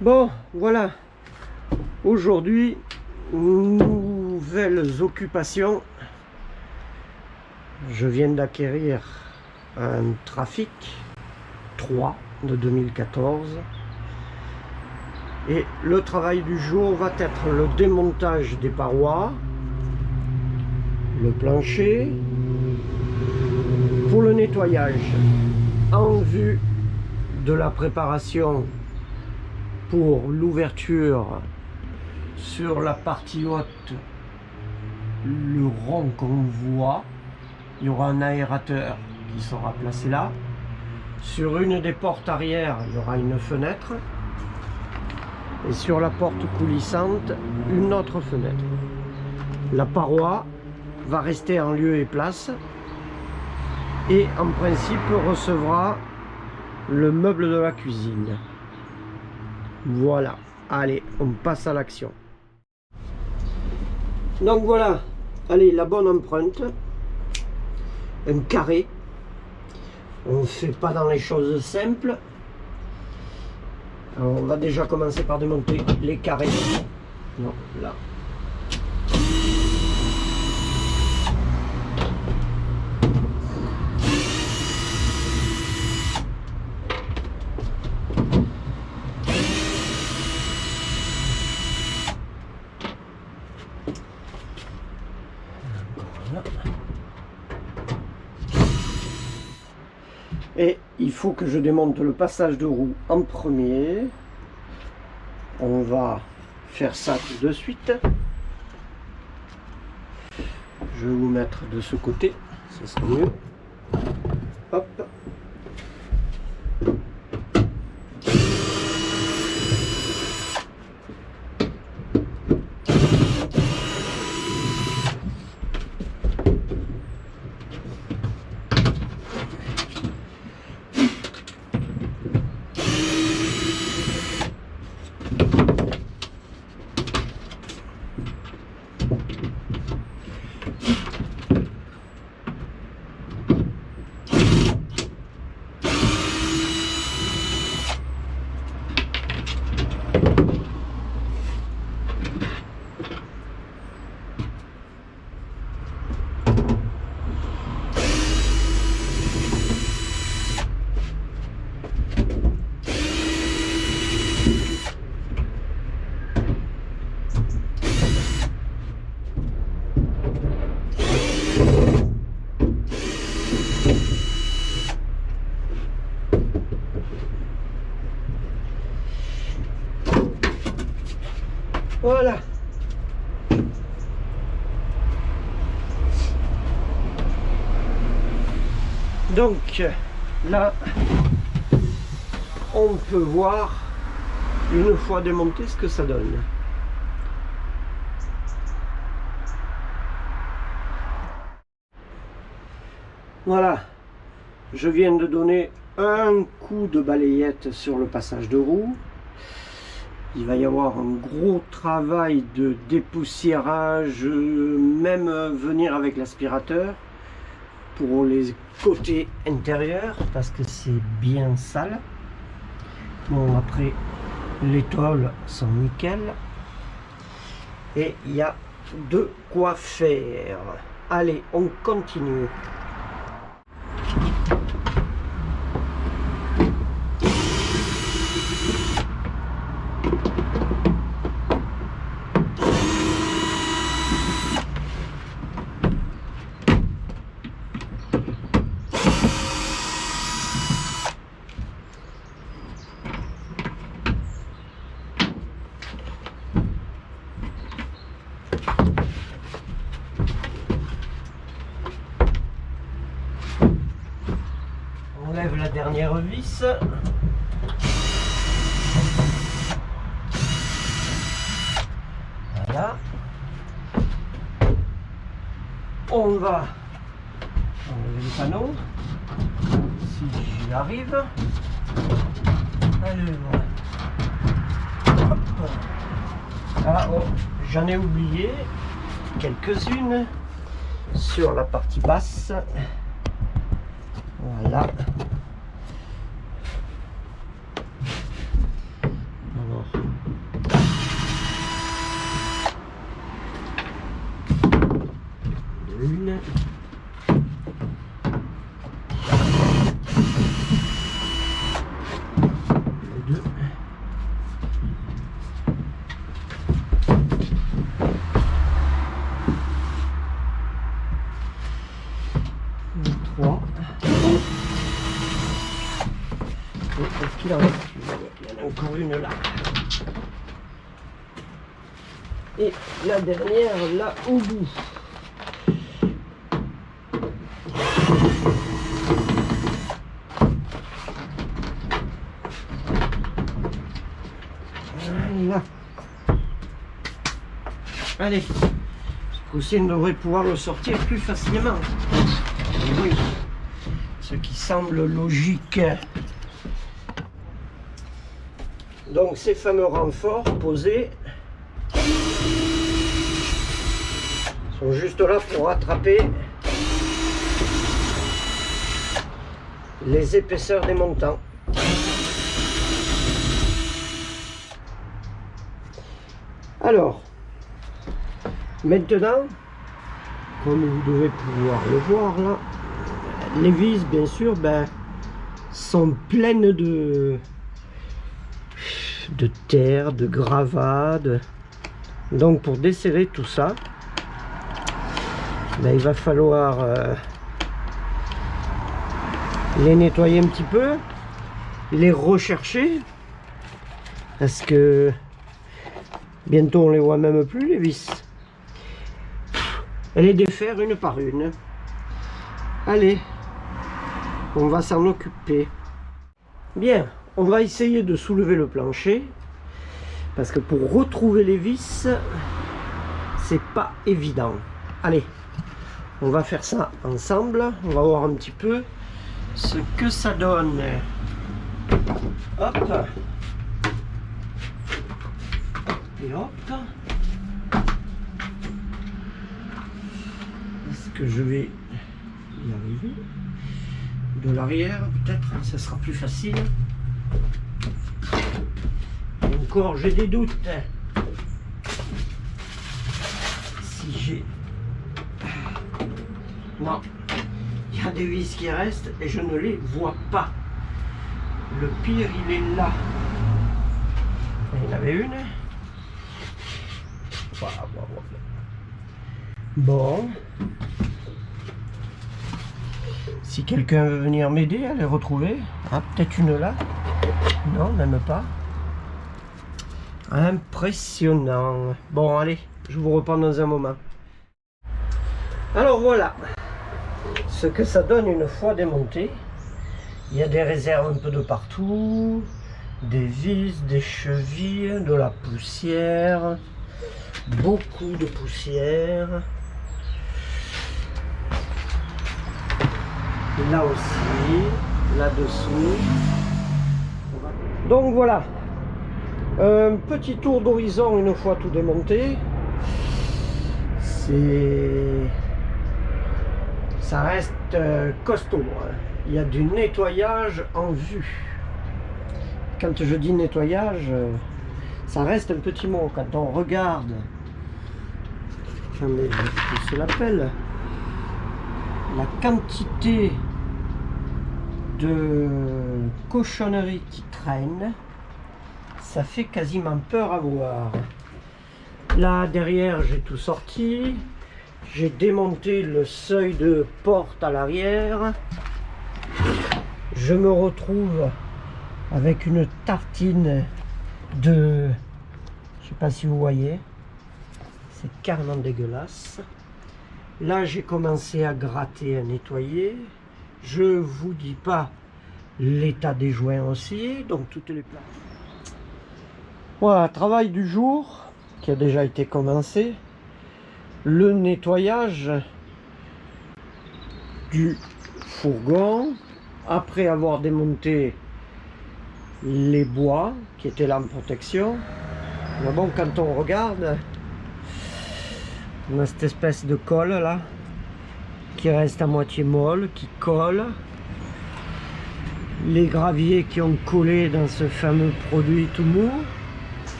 Bon, voilà. Aujourd'hui, nouvelles occupations. Je viens d'acquérir un Trafic 3 de 2014. Et le travail du jour va être le démontage des parois, le plancher, pour le nettoyage, en vue de la préparation pour l'ouverture sur la partie haute, le rond qu'on voit. Il y aura un aérateur qui sera placé là. Sur une des portes arrière, il y aura une fenêtre. Et sur la porte coulissante, une autre fenêtre. La paroi va rester en lieu et place. Et en principe recevra le meuble de la cuisine. Voilà. Allez, on passe à l'action. Donc voilà. Allez, la bonne empreinte. Un carré. On ne fait pas dans les choses simples. Alors on va déjà commencer par démonter les carrés. Non, là. Voilà. Et il faut que je démonte le passage de roue en premier. On va faire ça de suite. Je vais vous mettre de ce côté, ça sera mieux. Hop. Voilà. Donc là, on peut voir une fois démonté ce que ça donne. Voilà, je viens de donner un coup de balayette sur le passage de roue. Il va y avoir un gros travail de dépoussiérage, même venir avec l'aspirateur pour les côtés intérieurs parce que c'est bien sale. Bon, après les tôles sont nickel et il y a de quoi faire. Allez, on continue. On lève la dernière vis. Voilà. On va enlever le panneau. Si j'y arrive. Allez, voilà. Hop. Ah, oh, j'en ai oublié quelques-unes sur la partie basse. Voilà. Alors, Il y en a encore une là. Et la dernière là au bout. Voilà. Allez, ce coup-ci on devrait pouvoir le sortir plus facilement. Oui, ce qui semble logique. Donc ces fameux renforts posés sont juste là pour rattraper les épaisseurs des montants. Alors, maintenant, comme vous devez pouvoir le voir là, les vis bien sûr sont pleines de terre, de gravats. Donc pour desserrer tout ça, il va falloir les nettoyer un petit peu, les rechercher, parce que bientôt on les voit même plus les vis, et les défaire une par une. Allez, on va s'en occuper. Bien, on va essayer de soulever le plancher, parce que pour retrouver les vis, c'est pas évident. Allez, on va faire ça ensemble, on va voir un petit peu ce que ça donne. Hop. Et hop. Est-ce que je vais y arriver? De l'arrière, peut-être, ça sera plus facile. Et encore, j'ai des doutes. Si j'ai... Non, il y a des vis qui restent et je ne les vois pas. Le pire, il est là. Il y en avait une. Bon. Si quelqu'un veut venir m'aider à les retrouver. Ah, peut-être une là. Non, même pas. Impressionnant. Bon, allez, je vous reprends dans un moment. Alors voilà ce que ça donne une fois démonté. Il y a des réserves un peu de partout, des vis, des chevilles, de la poussière, beaucoup de poussière. Là aussi, là-dessous. Donc voilà, un petit tour d'horizon une fois tout démonté. Ça reste costaud. Il y a du nettoyage en vue. Quand je dis nettoyage, ça reste un petit mot. Quand on regarde, attendez, je l'appelle, la quantité de cochonneries qui traînent, ça fait quasiment peur à voir. Là derrière, j'ai tout sorti. J'ai démonté le seuil de porte à l'arrière. Je me retrouve avec une tartine de... Je sais pas si vous voyez. C'est carrément dégueulasse. Là, j'ai commencé à gratter, à nettoyer. Je vous dis pas l'état des joints aussi. Donc toutes les plaques. Voilà, travail du jour qui a déjà été commencé. Le nettoyage du fourgon après avoir démonté les bois qui étaient là en protection. Mais bon, quand on regarde, on a cette espèce de colle là qui reste à moitié molle, qui colle, les graviers qui ont collé dans ce fameux produit tout mou.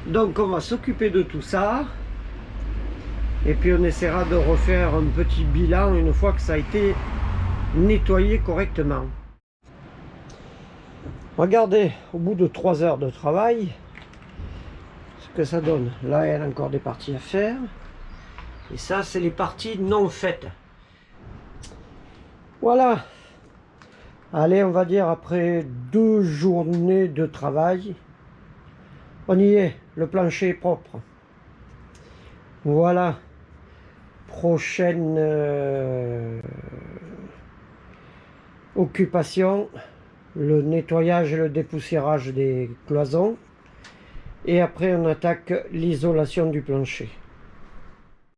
Donc on va s'occuper de tout ça. Et puis on essaiera de refaire un petit bilan une fois que ça a été nettoyé correctement. Regardez, au bout de 3 heures de travail, ce que ça donne. Là, il y a encore des parties à faire. Et ça, c'est les parties non faites. Voilà. Allez, on va dire après 2 journées de travail, on y est, le plancher est propre. Voilà, prochaine occupation, le nettoyage et le dépoussiérage des cloisons. Et après on attaque l'isolation du plancher.